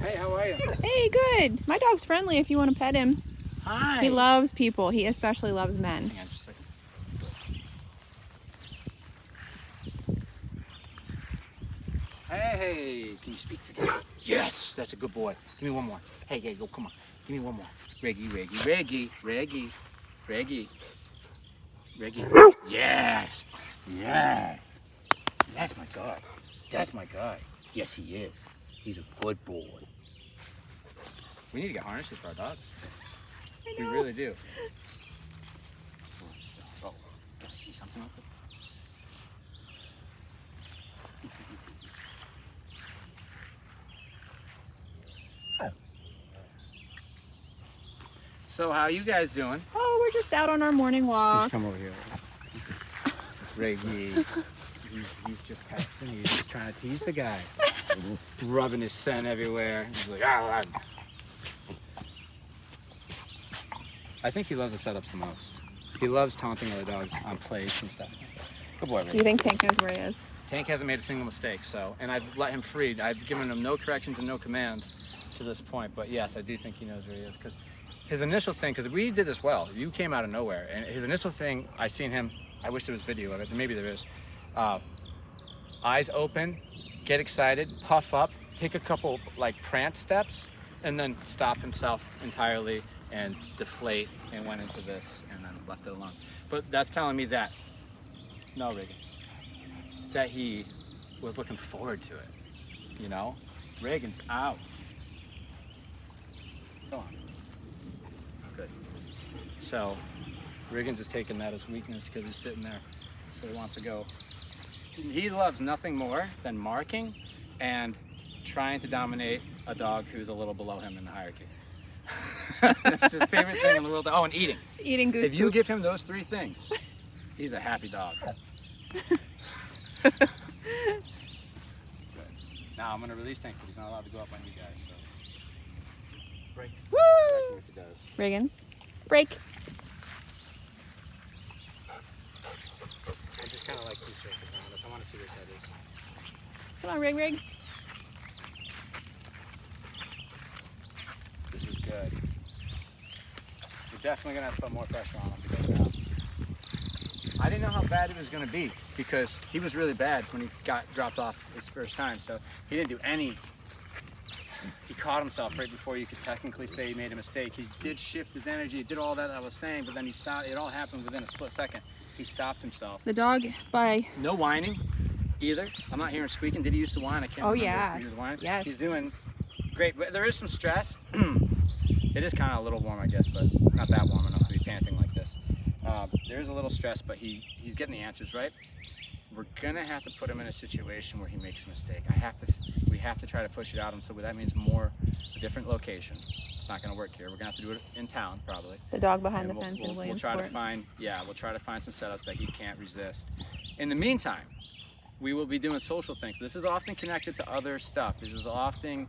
Hey, how are you? Hey, good. My dog's friendly if you want to pet him. Hi. He loves people. He especially loves men. Hang on just a second. Hey, can you speak for Dad? Yes, that's a good boy. Give me one more. Hey, go, come on. Give me one more. Reggie. Yes. Yes. That's my guy. That's my guy. Yes, he is. He's a good boy. We need to get harnesses for our dogs. We really do. Oh, can I see something up there? So how you guys doing? Oh, we're just out on our morning walk. Come over here. Reggie. He's just texting. He's just trying to tease the guy. Rubbing his scent everywhere. He's like, ah. I think he loves the setups the most. He loves taunting other dogs on plays and stuff. Good boy, Do Reggie. you think Tank knows where he is? Tank hasn't made a single mistake, so, and I've let him free. I've given him no corrections and no commands to this point, but yes, I do think he knows where he is, because his initial thing, because we did this well, you came out of nowhere, and his initial thing, I seen him, I wish there was video of it, maybe there is, eyes open, get excited, puff up, take a couple like prance steps, and then stop himself entirely and deflate and went into this and then left it alone. But that's telling me that, no, Reagan, that he was looking forward to it, you know? Reagan's out. Go on. Good. So Reagan's just taking that as weakness because he's sitting there, so he wants to go. He loves nothing more than marking and trying to dominate a dog who's a little below him in the hierarchy. That's his favorite thing in the world. Oh, and eating. Eating goose If you poop. give him those three things, he's a happy dog. Good. Now I'm going to release Tank, but he's not allowed to go up on you guys. So break. Woo! If he does. Reagan's. Break. I just kind of like two circles around us. I want to see where his head is. Come on, Rig. This is good. We're definitely going to have to put more pressure on him because now I didn't know how bad it was going to be because he was really bad when he got dropped off his first time. So he didn't do any. He caught himself right before you could technically say he made a mistake. He did shift his energy, did all that I was saying, but then he stopped. It all happened within a split second. He stopped himself. The dog by... No whining either. I'm not hearing squeaking. Did he used to whine? I can't remember. Yeah. He was whining. Yes. He's doing great. But there is some stress. It is kind of a little warm, I guess, but not that warm enough to be panting like this. There is a little stress, but he's getting the answers right. We're gonna have to put him in a situation where he makes a mistake. We have to try to push it out of him, so that means a different location. It's not gonna work here. We're gonna have to do it in town, probably. The dog behind And the fence in we'll Williamsport. try to find, we'll try to find some setups that he can't resist. In the meantime, we will be doing social things. This is often connected to other stuff. This is often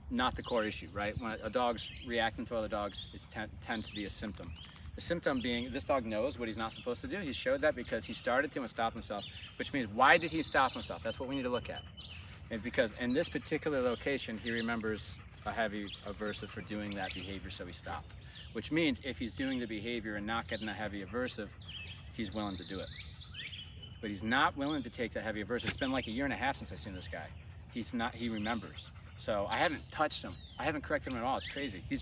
not the core issue, right? When a dog's reacting to other dogs, it tends to be a symptom. The symptom being, this dog knows what he's not supposed to do. He showed that because he started to and stopped himself, which means, why did he stop himself? That's what we need to look at. And because in this particular location, he remembers a heavy aversive for doing that behavior, so he stopped. Which means if he's doing the behavior and not getting a heavy aversive, he's willing to do it. But he's not willing to take the heavy aversive. It's been like 1.5 years since I've seen this guy. He remembers. So I haven't touched him. I haven't corrected him at all. It's crazy. He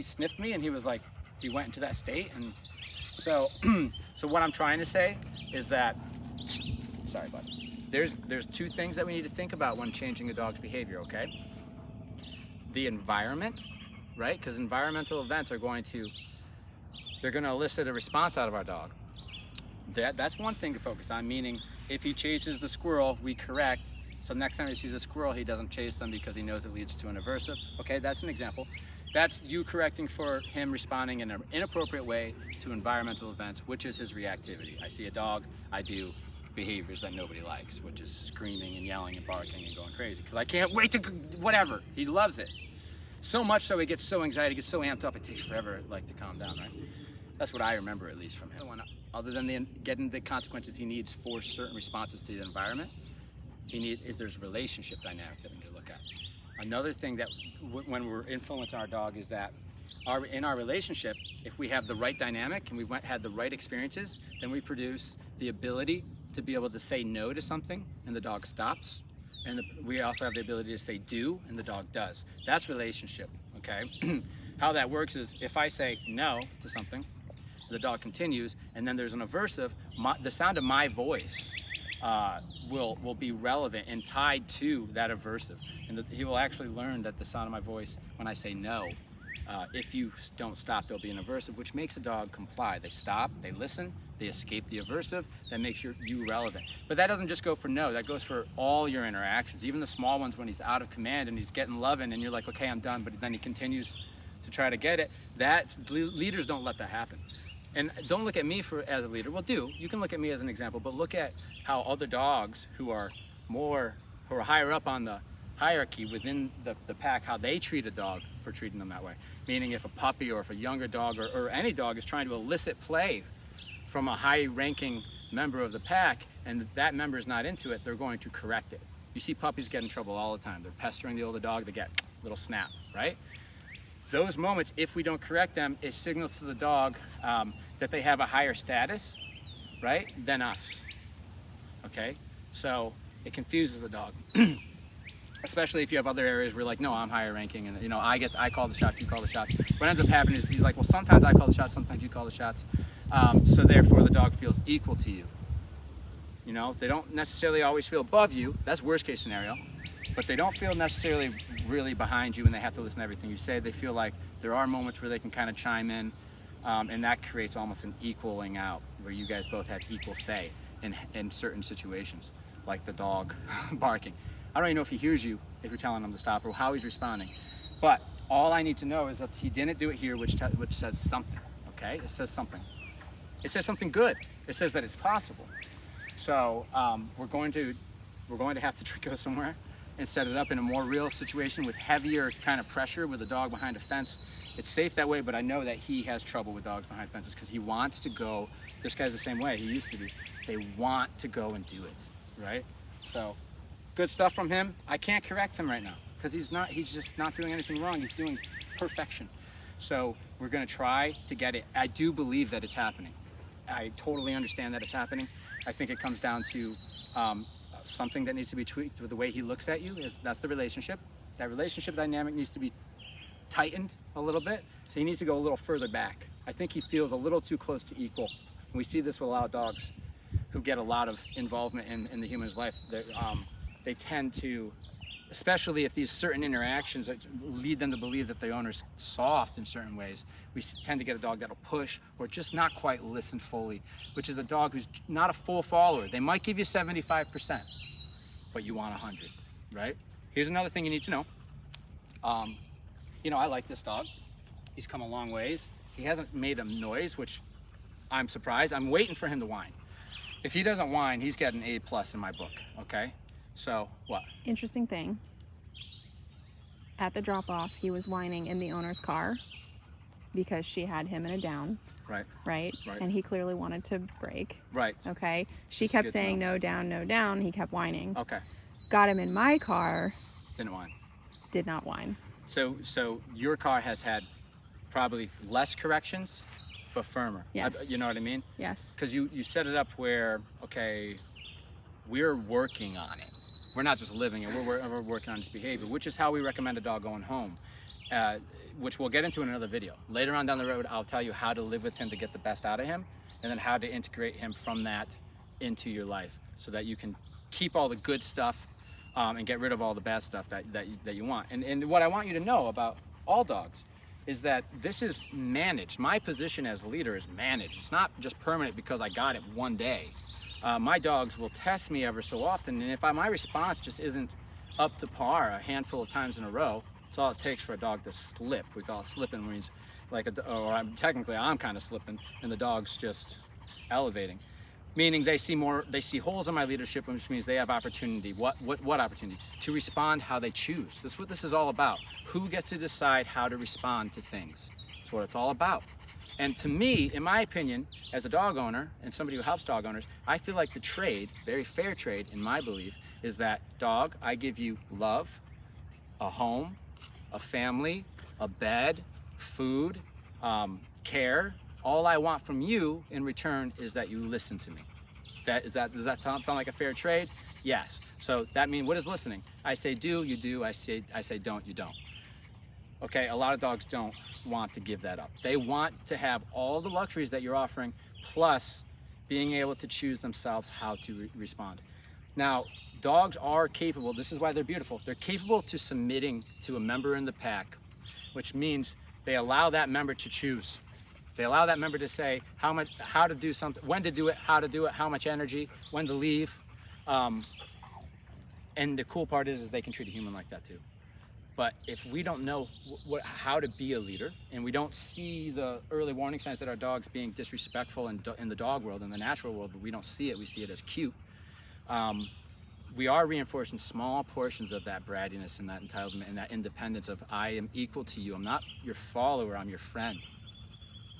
sniffed me and he was like, he went into that state. And so, so what I'm trying to say is that, sorry, bud. There's two things that we need to think about when changing a dog's behavior, okay? The environment, right? Because environmental events are going to elicit a response out of our dog. That's one thing to focus on, meaning if he chases the squirrel, we correct. So next time he sees a squirrel, he doesn't chase them because he knows it leads to an aversive. Okay, that's an example. That's you correcting for him responding in an inappropriate way to environmental events, which is his reactivity. I see a dog, I do behaviors that nobody likes, which is screaming and yelling and barking and going crazy because I can't wait to, whatever. He loves it. So much so he gets so anxiety, gets so amped up, it takes forever like to calm down, right? That's what I remember at least from him. Other than getting the consequences he needs for certain responses to the environment, There's relationship dynamic that we need to look at. Another thing that when we're influencing our dog is that in our relationship, if we have the right dynamic and had the right experiences, then we produce the ability to be able to say no to something and the dog stops. And we also have the ability to say do and the dog does. That's relationship, okay? How that works is if I say no to something, the dog continues, and then there's an aversive, the sound of my voice will be relevant and tied to that aversive. And he will actually learn that the sound of my voice, when I say no, if you don't stop, there'll be an aversive, which makes a dog comply. They stop, they listen, they escape the aversive. That makes you relevant. But that doesn't just go for no, that goes for all your interactions, even the small ones when he's out of command and he's getting loving and you're like, okay, I'm done, but then he continues to try to get it. Leaders don't let that happen. And don't look at me as a leader. Well, you can look at me as an example, but look at how other dogs who are higher up on the hierarchy within the pack, how they treat a dog for treating them that way. Meaning if a puppy or if a younger dog or any dog is trying to elicit play from a high-ranking member of the pack and that member is not into it, they're going to correct it. You see puppies get in trouble all the time. They're pestering the older dog, they get a little snap, right? Those moments, if we don't correct them, it signals to the dog that they have a higher status, right, than us, okay? So it confuses the dog. Especially if you have other areas where you're like, no, I'm higher ranking, and I call the shots, you call the shots. What ends up happening is he's like, well, sometimes I call the shots, sometimes you call the shots. So therefore the dog feels equal to you. They don't necessarily always feel above you. That's worst case scenario. But they don't feel necessarily really behind you and they have to listen to everything you say. They feel like there are moments where they can kind of chime in, and that creates almost an equaling out where you guys both have equal say in certain situations, like the dog barking. I don't even know if he hears you if you're telling him to stop or how he's responding. But all I need to know is that he didn't do it here, which says something, okay? It says something. It says something good. It says that it's possible. So we're going to have to go somewhere and set it up in a more real situation with heavier kind of pressure with a dog behind a fence. It's safe that way, but I know that he has trouble with dogs behind fences because he wants to go. This guy's the same way. He used to be. They want to go and do it, right? So good stuff from him. I can't correct him right now because he's just not doing anything wrong. He's doing perfection. So we're going to try to get it. I do believe that it's happening. I totally understand that it's happening. I think it comes down to something that needs to be tweaked with the way he looks at you. That's the relationship. That relationship dynamic needs to be tightened a little bit. So he needs to go a little further back. I think he feels a little too close to equal. And we see this with a lot of dogs who get a lot of involvement in the human's life. They tend to, especially if these certain interactions lead them to believe that the owner's soft in certain ways, we tend to get a dog that'll push or just not quite listen fully, which is a dog who's not a full follower. They might give you 75%, but you want 100, right? Here's another thing you need to know. I like this dog. He's come a long ways. He hasn't made a noise, which I'm surprised. I'm waiting for him to whine. If he doesn't whine, he's got an A+ in my book, okay? So, what? Interesting thing. At the drop-off, he was whining in the owner's car because she had him in a down. Right. Right? And he clearly wanted to break. Right. Okay? She kept saying no down, no down. He kept whining. Okay. Got him in my car. Didn't whine. Did not whine. So your car has had probably less corrections, but firmer. Yes. You know what I mean? Yes. Because you set it up where, okay, we're working on it. We're not just living it, we're working on his behavior, which is how we recommend a dog going home, which we'll get into in another video. Later on down the road, I'll tell you how to live with him to get the best out of him, and then how to integrate him from that into your life so that you can keep all the good stuff and get rid of all the bad stuff that you want. And what I want you to know about all dogs is that this is managed. My position as a leader is managed. It's not just permanent because I got it one day. My dogs will test me ever so often, and if my response just isn't up to par a handful of times in a row, it's all it takes for a dog to slip. We call it slipping, means like technically I'm kind of slipping, and the dog's just elevating. Meaning they see holes in my leadership, which means they have opportunity. What opportunity? To respond how they choose. That's what this is all about. Who gets to decide how to respond to things? That's what it's all about. And to me, in my opinion, as a dog owner and somebody who helps dog owners, I feel like the trade, very fair trade in my belief, is that, dog, I give you love, a home, a family, a bed, food, care. All I want from you in return is that you listen to me. Does that sound like a fair trade? Yes. So that means, what is listening? I say do, you do. I say don't, you don't. Okay, a lot of dogs don't want to give that up. They want to have all the luxuries that you're offering, plus being able to choose themselves how to respond. Now, dogs are capable, this is why they're beautiful, they're capable to submitting to a member in the pack, which means they allow that member to choose. They allow that member to say how to do something, when to do it, how to do it, how much energy, when to leave. And the cool part is they can treat a human like that too. But if we don't know how to be a leader, and we don't see the early warning signs that our dog's being disrespectful in the dog world, in the natural world, but we don't see it, we see it as cute, we are reinforcing small portions of that brattiness and that entitlement and that independence of, I am equal to you, I'm not your follower, I'm your friend,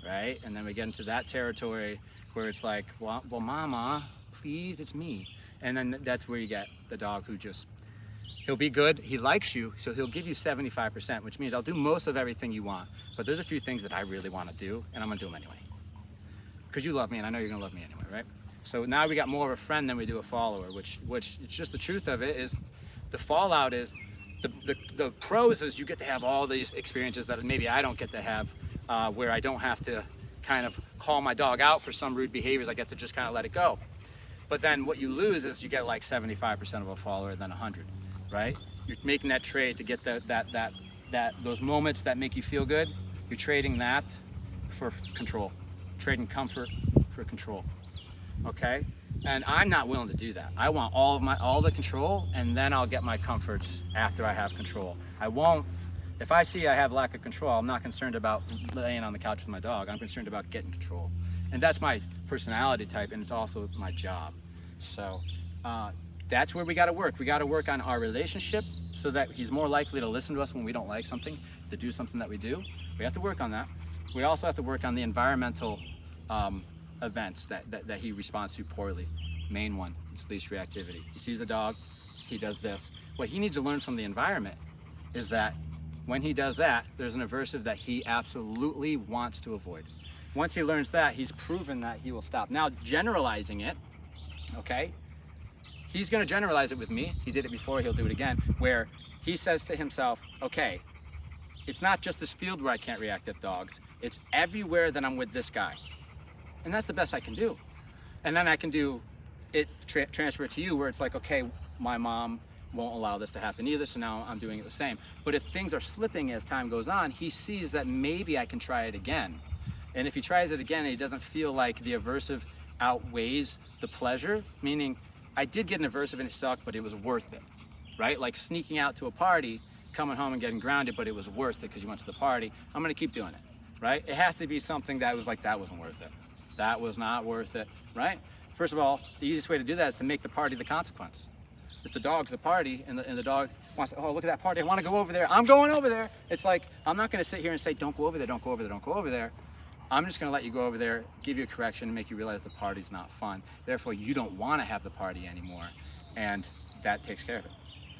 right? And then we get into that territory where it's like, well mama, please, it's me. And then that's where you get the dog who just, he'll be good, he likes you, so he'll give you 75%, which means I'll do most of everything you want, but there's a few things that I really want to do, and I'm gonna do them anyway. Because you love me, and I know you're gonna love me anyway, right? So now we got more of a friend than we do a follower, which it's just the truth of it is, the fallout is, the pros is you get to have all these experiences that maybe I don't get to have, where I don't have to kind of call my dog out for some rude behaviors, I get to just kind of let it go. But then what you lose is you get like 75% of a follower than 100, right? You're making that trade to get those moments that make you feel good. You're trading that for control, trading comfort for control, okay? And I'm not willing to do that. I want all the control, and then I'll get my comforts after I have control. I won't, if I see I have lack of control, I'm not concerned about laying on the couch with my dog. I'm concerned about getting control. And that's my personality type, and it's also my job. So that's where we got to work. We got to work on our relationship so that he's more likely to listen to us when we don't like something, to do something that we do. We have to work on that. We also have to work on the environmental events that he responds to poorly. Main one is leash reactivity. He sees the dog, he does this. What he needs to learn from the environment is that when he does that, there's an aversive that he absolutely wants to avoid. Once he learns that, he's proven that he will stop. Now, generalizing it, okay? He's gonna generalize it with me. He did it before, he'll do it again, where he says to himself, okay, it's not just this field where I can't react at dogs, it's everywhere that I'm with this guy. And that's the best I can do. And then I can do it, transfer it to you, where it's like, okay, my mom won't allow this to happen either, so now I'm doing it the same. But if things are slipping as time goes on, he sees that maybe I can try it again. And if he tries it again and he doesn't feel like the aversive outweighs the pleasure, meaning I did get an aversive and it sucked, but it was worth it, right? Like sneaking out to a party, coming home and getting grounded, but it was worth it because you went to the party, I'm gonna keep doing it, right? It has to be something that was like, that wasn't worth it. That was not worth it, right? First of all, the easiest way to do that is to make the party the consequence. If the dog's the party and the dog wants to, oh, look at that party, I wanna go over there, I'm going over there. It's like, I'm not gonna sit here and say, don't go over there, don't go over there, don't go over there. I'm just gonna let you go over there, give you a correction, and make you realize the party's not fun. Therefore, you don't wanna have the party anymore, and that takes care of it.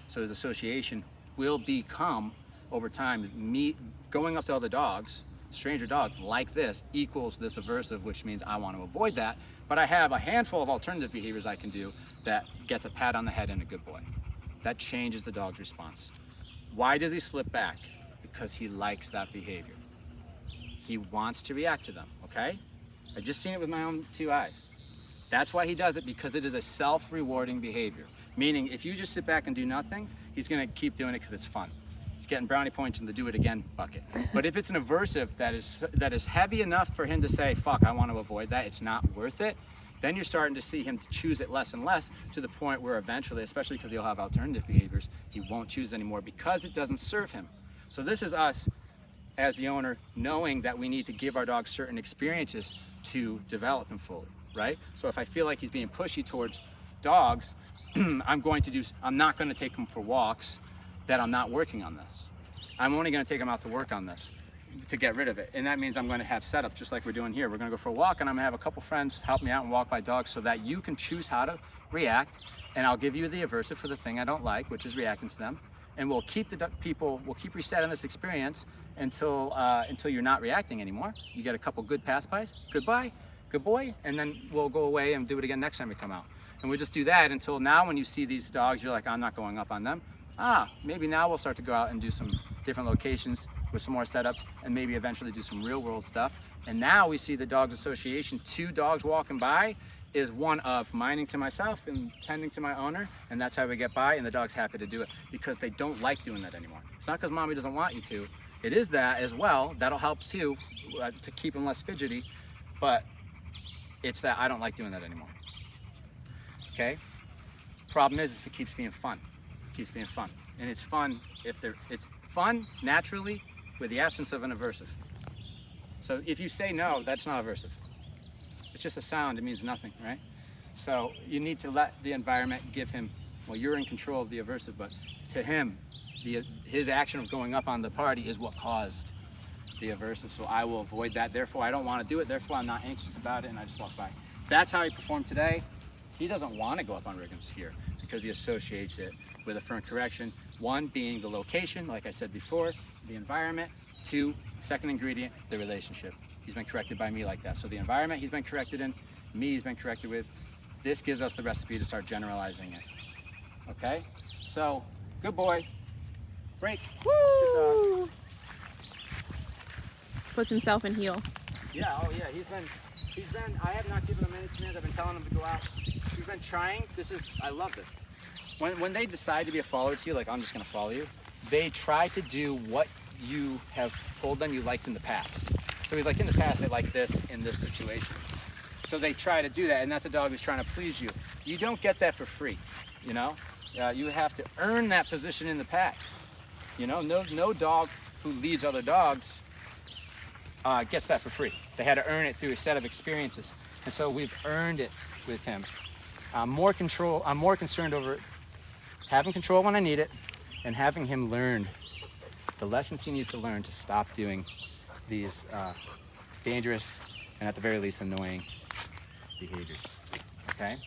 So his association will become, over time, me going up to other dogs, stranger dogs like this, equals this aversive, which means I wanna avoid that, but I have a handful of alternative behaviors I can do that gets a pat on the head and a good boy. That changes the dog's response. Why does he slip back? Because he likes that behavior. He wants to react to them, okay? I just seen it with my own two eyes. That's why he does it, because it is a self-rewarding behavior. Meaning, if you just sit back and do nothing, he's gonna keep doing it because it's fun. He's getting brownie points in the do it again bucket. But if it's an aversive that is heavy enough for him to say, fuck, I want to avoid that, it's not worth it, then you're starting to see him choose it less and less, to the point where eventually, especially because he'll have alternative behaviors, he won't choose it anymore because it doesn't serve him. So this is us, as the owner, knowing that we need to give our dog certain experiences to develop him fully, right? So if I feel like he's being pushy towards dogs, I'm not gonna take him for walks that I'm not working on this. I'm only gonna take him out to work on this. to get rid of it. And that means I'm going to have setups just like we're doing here. We're going to go for a walk, and I'm going to have a couple friends help me out and walk my dogs so that you can choose how to react. And I'll give you the aversive for the thing I don't like, which is reacting to them. And we'll keep we'll keep resetting this experience until you're not reacting anymore. You get a couple good pass-bys, goodbye, good boy, and then we'll go away and do it again next time we come out. And we'll just do that until now when you see these dogs, you're like, I'm not going up on them. Maybe now we'll start to go out and do some different locations with some more setups and maybe eventually do some real world stuff. And now we see the dogs association, 2 dogs walking by is one of minding to myself and tending to my owner, and that's how we get by, and the dog's happy to do it because they don't like doing that anymore. It's not because mommy doesn't want you to. It is that as well. That'll help too to keep them less fidgety, but it's that I don't like doing that anymore. Okay? Problem is if it keeps being fun. It keeps being fun. And it's fun it's fun naturally with the absence of an aversive. So if you say no, that's not aversive. It's just a sound, it means nothing, right? So you need to let the environment give him, well, you're in control of the aversive, but to him, his action of going up on the party is what caused the aversive. So I will avoid that. Therefore, I don't want to do it. Therefore, I'm not anxious about it, and I just walk by. That's how he performed today. He doesn't want to go up on Righam's here because he associates it with a firm correction. 1 being the location, like I said before, the environment. 2, second ingredient, the relationship. He's been corrected by me like that. So the environment he's been corrected in, me he's been corrected with. This gives us the recipe to start generalizing it. Okay? So, good boy. Break. Woo! Good dog. Puts himself in heel. Yeah, oh yeah, he's been, I have not given him any commands. I've been telling him to go out. He's been trying. I love this. When they decide to be a follower to you, like I'm just gonna follow you, they try to do what you have told them you liked in the past. So he's like, in the past, they like this in this situation. So they try to do that, and that's a dog who's trying to please you. You don't get that for free, you know? You have to earn that position in the pack. You know, no dog who leads other dogs gets that for free. They had to earn it through a set of experiences. And so we've earned it with him. I'm more concerned over having control when I need it and having him learn the lessons he needs to learn to stop doing these dangerous and at the very least annoying behaviors. Okay?